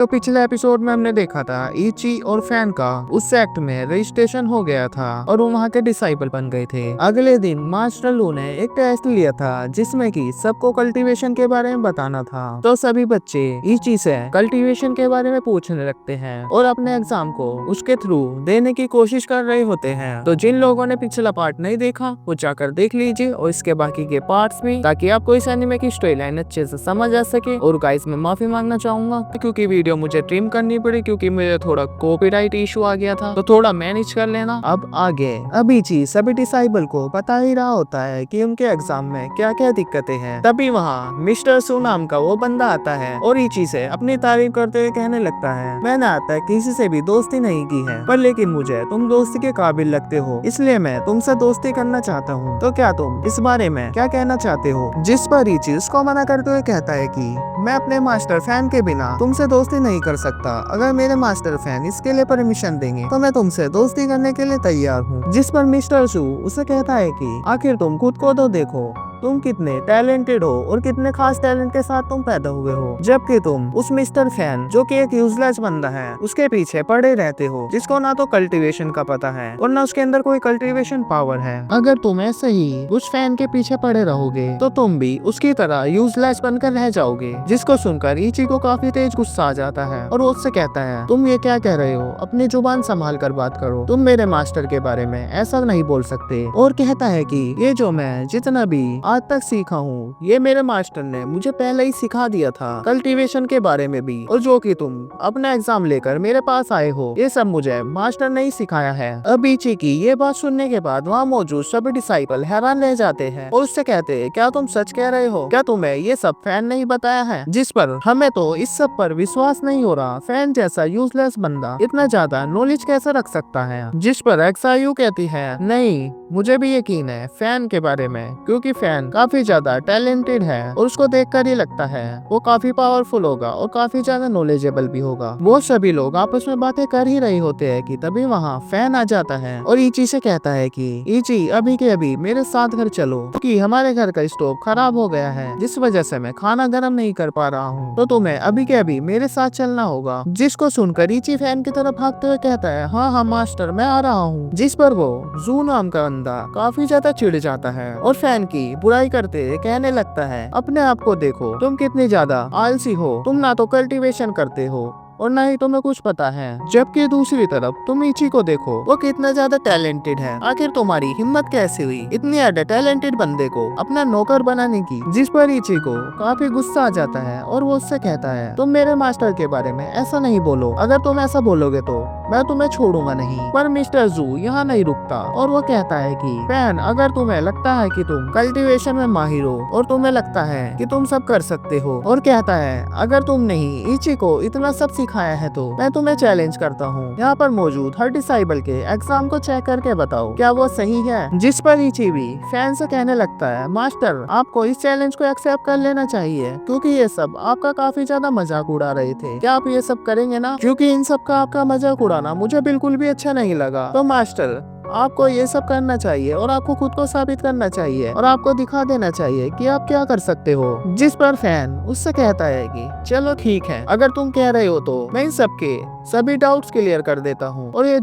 तो पिछले एपिसोड में हमने देखा था इची और फैन का उस सेक्ट में रजिस्ट्रेशन हो गया था और वो वहाँ के डिसाइपल बन गए थे। अगले दिन मास्टर लू ने एक टेस्ट लिया था जिसमें कि सबको कल्टीवेशन के बारे में बताना था। तो सभी बच्चे इची से कल्टीवेशन के बारे में पूछने लगते हैं और अपने एग्जाम को उसके थ्रू देने की कोशिश कर रहे होते हैं। तो जिन लोगों ने पिछला पार्ट नहीं देखा वो जाकर देख लीजिए और इसके बाकी के पार्ट्स भी, ताकि आपको इस एनिमे की स्टोरी लाइन अच्छे से समझ आ सके। और गाइस मैं माफी मांगना चाहूंगा क्योंकि वीडियो मुझे ट्रिम करनी पड़ी क्योंकि मुझे थोड़ा कॉपीराइट इशू आ गया था, तो थोड़ा मैनेज कर लेना। अब आगे अभी चीज सभी डिसाइबल को पता ही रहा होता है कि उनके एग्जाम में क्या क्या दिक्कतें हैं। तभी वहाँ मिस्टर सू नाम का वो बंदा आता है और इची से अपनी तारीफ करते हुए कहने लगता है, मैंने आज तक किसी से भी दोस्ती नहीं की है, पर लेकिन मुझे तुम दोस्ती के काबिल लगते हो, इसलिए मैं तुमसे दोस्ती करना चाहता हूँ। तो क्या तुम इस बारे में क्या कहना चाहते हो? जिस पर इची उसको मना करते हुए कहता है कि मैं अपने मास्टर फैन के बिना तुमसे दोस्ती नहीं कर सकता। अगर मेरे मास्टर फैन इसके लिए परमिशन देंगे तो मैं तुमसे दोस्ती करने के लिए तैयार हूँ। जिस पर मिस्टर सू उसे कहता है कि आखिर तुम खुद को तो देखो, तुम कितने टैलेंटेड हो और कितने खास टैलेंट के साथ तुम पैदा हुए हो, जबकि तुम उस मिस्टर फैन जो कि एक यूजलेस बंदा है उसके पीछे पड़े रहते हो, जिसको ना तो कल्टीवेशन का पता है और ना उसके अंदर कोई कल्टीवेशन पावर है। अगर तुम ऐसे ही उस फैन के पीछे पड़े रहोगे तो तुम भी उसकी तरह यूजलेस बनकर रह जाओगे। जिसको सुनकर इची को काफी तेज गुस्सा आ जाता है और वो उससे कहता है, तुम ये क्या कह रहे हो? अपनी जुबान संभाल कर बात करो, तुम मेरे मास्टर के बारे में ऐसा नहीं बोल सकते। और कहता है कि ये जो मैं जितना भी आज तक सीखा हूँ ये मेरे मास्टर ने मुझे पहले ही सिखा दिया था, कल्टीवेशन के बारे में भी, और जो कि तुम अपना एग्जाम लेकर मेरे पास आए हो ये सब मुझे मास्टर ने ही सिखाया है। अब इची की ये बात सुनने के बाद वहाँ मौजूद सभी डिसाइपल हैरान रह जाते हैं और उससे कहते हैं, क्या तुम सच कह रहे हो? क्या तुम्हें ये सब फैन नहीं बताया है? जिस पर हमें तो इस सब पर विश्वास नहीं हो रहा, फैन जैसा यूजलेस बंदा इतना ज्यादा नॉलेज कैसे रख सकता है? जिस पर एक्सायू कहती है, नहीं मुझे भी यकीन है फैन के बारे में, क्योंकि फैन काफी ज्यादा टैलेंटेड है और उसको देखकर ही लगता है वो काफी पावरफुल होगा और काफी ज्यादा नॉलेजेबल भी होगा। वो सभी लोग आपस में बातें कर ही रहे होते हैं कि तभी वहाँ फैन आ जाता है और इची से कहता है कि इची अभी के अभी मेरे साथ घर चलो, क्योंकि हमारे घर का स्टोव खराब हो गया है जिस वजह से मैं खाना गर्म नहीं कर पा रहा हूँ, तो तुम्हें अभी के अभी मेरे साथ चलना होगा। जिसको सुनकर इची फैन की तरफ भागते हुए कहता है, हाँ हाँ मास्टर मैं आ रहा हूँ। जिस पर वो जू नाम का बंदा काफी ज्यादा चिढ़ जाता है और फैन की बुराई करते कहने लगता है, अपने आप को देखो तुम कितनी ज्यादा आलसी हो, तुम ना तो कल्टीवेशन करते हो और ना ही तुम्हें कुछ पता है, जबकि दूसरी तरफ तुम इची को देखो वो कितना ज्यादा टैलेंटेड है। आखिर तुम्हारी हिम्मत कैसे हुई इतनी ज्यादा टैलेंटेड बंदे को अपना नौकर बनाने की? जिस पर इची को काफी गुस्सा आ जाता है और वो उससे कहता है, तुम मेरे मास्टर के बारे में ऐसा नहीं बोलो, अगर तुम ऐसा बोलोगे तो मैं तुम्हें छोड़ूंगा नहीं। पर मिस्टर जू यहाँ नहीं रुकता और वो कहता है कि फैन अगर तुम्हें लगता है कि तुम कल्टीवेशन में माहिर हो और तुम्हें लगता है कि तुम सब कर सकते हो, और कहता है अगर तुम नहीं इची को इतना सब सिखाया है तो मैं तुम्हें चैलेंज करता हूँ, यहाँ पर मौजूद हर डिसाइबल के एग्जाम को चेक करके बताओ क्या वो सही है। जिस पर इची भी फैन से कहने लगता है, मास्टर आपको इस चैलेंज को एक्सेप्ट कर लेना चाहिए क्योंकि ये सब आपका काफी ज्यादा मजाक उड़ा रहे थे, क्या आप ये सब करेंगे ना? क्योंकि इन सब का आपका मजाक उड़ाना मुझे बिल्कुल भी अच्छा नहीं लगा। तो मास्टर आपको ये सब करना चाहिए और आपको खुद को साबित करना चाहिए और आपको दिखा देना चाहिए कि आप क्या कर सकते हो। जिस पर फैन उससे कहता है कि चलो ठीक है, अगर तुम कह रहे हो तो मैं इन सबके सभी डाउट्स क्लियर कर देता हूँ और ये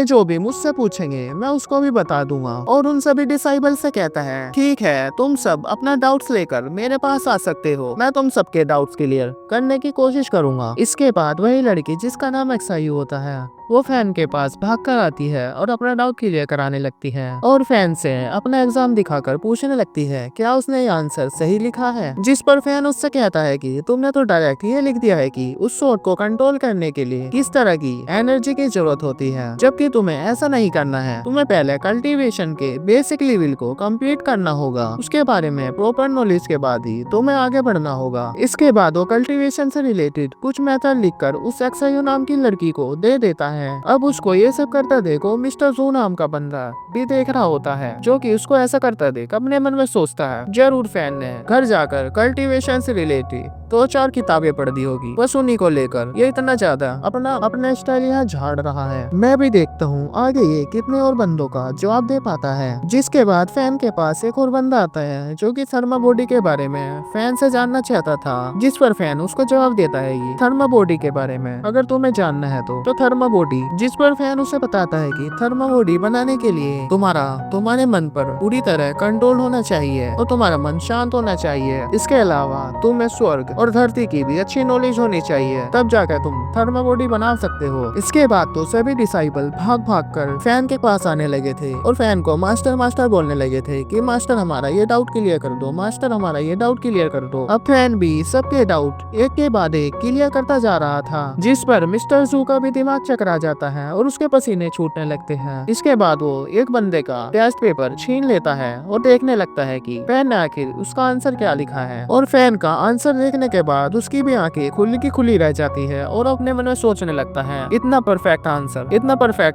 जो भी मुझसे पूछेंगे मैं उसको भी बता दूंगा। और उन सभी डिसाइबल से कहता है, ठीक है तुम सब अपना डाउट्स लेकर मेरे पास आ सकते हो, मैं तुम सबके डाउट्स क्लियर करने की कोशिश करूंगा। इसके बाद वही लड़की जिसका नाम एक्सायू होता है वो फैन के पास भाग कर आती है और अपना डाउट क्लियर कराने लगती है और फैन से अपना एग्जाम दिखाकर पूछने लगती है क्या उसने ये आंसर सही लिखा है। जिस पर फैन उससे कहता है कि तुमने तो डायरेक्ट ये लिख दिया है कि उस शॉट को कंट्रोल करने के लिए किस तरह की एनर्जी की जरूरत होती है, जबकि तुम्हें ऐसा नहीं करना है, तुम्हें पहले कल्टीवेशन के बेसिक लेवल को कंप्लीट करना होगा, उसके बारे में प्रॉपर नॉलेज के बाद ही तुम्हें आगे बढ़ना होगा। इसके बाद वो कल्टीवेशन से रिलेटेड कुछ मेथड लिखकर उस एक्सायू नाम की लड़की को दे देता है। अब उसको ये सब करता देखो मिस्टर जू नाम का बंदा भी देख रहा होता है, जो कि उसको ऐसा करता देख अपने मन में सोचता है, जरूर फैन ने घर जाकर कल्टीवेशन से रिलेटेड 2-4 किताबें पढ़ दी होगी बस उन्हीं को लेकर। ये इतना ज्यादा अपना स्टाइल यहाँ झाड़ रहा है। मैं भी देखता हूँ आगे ये कितने और बंदों का जवाब दे पाता है। जिसके बाद फैन के पास एक और बंदा आता है जो कि थर्मा बॉडी के बारे में फैन से जानना चाहता था, जिस पर फैन उसको जवाब देता है ये थर्मा बॉडी के बारे में अगर तुम्हें जानना है तो थर्मा बॉडी। जिस पर फैन उसे बताता है कि थर्मा बॉडी बनाने के लिए तुम्हारे मन पर पूरी तरह कंट्रोल होना चाहिए और तुम्हारा मन शांत होना चाहिए। इसके अलावा तुम्हें स्वर्ग और धरती की भी अच्छी नॉलेज होनी चाहिए, तब जाकर तुम थर्मा बॉडी बना सकते हो। इसके बाद तो सभी डिसाइबल भाग भाग कर फैन के पास आने लगे थे और फैन को मास्टर बोलने लगे थे कि मास्टर हमारा ये डाउट क्लियर कर दो, मास्टर हमारा ये डाउट क्लियर कर दो। अब फैन भी सबके डाउट एक के बाद एक क्लियर करता जा रहा था, जिस पर मिस्टर जू का भी दिमाग चकरा जाता है और उसके पसीने छूटने लगते हैं। इसके बाद वो एक बंदे का टेस्ट पेपर छीन लेता है और देखने लगता है कि फैन ने आखिर उसका आंसर क्या लिखा है। और फैन का आंसर देखने के बाद उसकी भी आंखें खुली की खुली रह जाती है और अपने मन में सोचने लगता है इतना परफेक्ट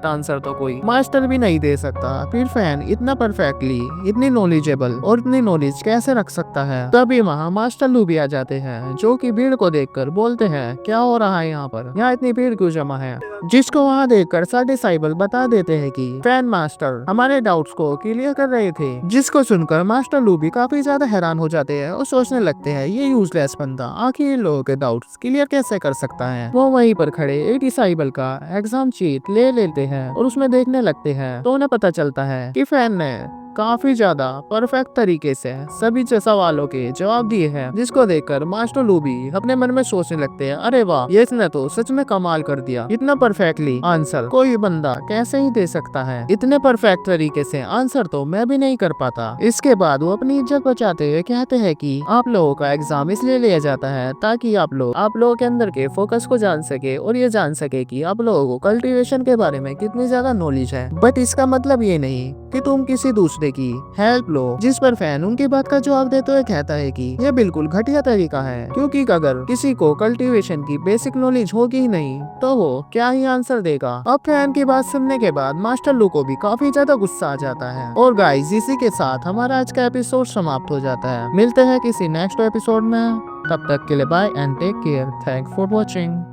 आंसर तो कोई मास्टर भी नहीं दे सकता। फिर फैन इतना परफेक्टली इतनी नॉलेजेबल और इतनी नॉलेज कैसे रख सकता है। तभी वहाँ मास्टर लू भी आ जाते हैं जो कि भीड़ को देखकर बोलते हैं क्या हो रहा है यहाँ इतनी भीड़ क्यों जमा है। जिसको वहाँ देखकर सारे डिसाइबल बता देते हैं कि फैन मास्टर हमारे डाउट्स को क्लियर कर रहे थे। जिसको सुनकर मास्टर लू भी काफी ज्यादा हैरान हो जाते हैं और सोचने लगते हैं ये यूजलेस बंदा आखिर इन लोगों के डाउट्स क्लियर कैसे कर सकता है। वो वहीं पर खड़े एक डिसाइबल का एग्जाम शीट ले लेते हैं और उसमें देखने लगते हैं तो उन्हें पता चलता है कि फैन ने काफी ज्यादा परफेक्ट तरीके से सभी सवालों के जवाब दिए हैं। जिसको देखकर मास्टर लू भी अपने मन में सोचने लगते हैं अरे वाह ये इसने तो सच में कमाल कर दिया, इतना परफेक्टली आंसर कोई बंदा कैसे ही दे सकता है, इतने परफेक्ट तरीके से आंसर तो मैं भी नहीं कर पाता। इसके बाद वो अपनी इज्जत बचाते हुए कहते हैं कि आप लोगों का एग्जाम इसलिए लिया जाता है ताकि आप लोगों के अंदर के फोकस को जान सके और ये जान सके कि आप लोगों को कल्टीवेशन के बारे में कितनी ज्यादा नॉलेज है। बट इसका मतलब ये नहीं कि तुम किसी दूसरे की हेल्प लो। जिस पर फैन उनकी बात का जवाब देते हुए कहता है कि यह बिल्कुल घटिया तरीका है, क्योंकि अगर किसी को कल्टीवेशन की बेसिक नॉलेज होगी ही नहीं तो वो क्या ही आंसर देगा। अब फैन की बात सुनने के बाद मास्टर लू को भी काफी ज्यादा गुस्सा आ जाता है। और गाइस इसी के साथ हमारा आज का एपिसोड समाप्त हो जाता है। मिलते हैं किसी नेक्स्ट एपिसोड में, तब तक के लिए bye and take care. Thanks for watching.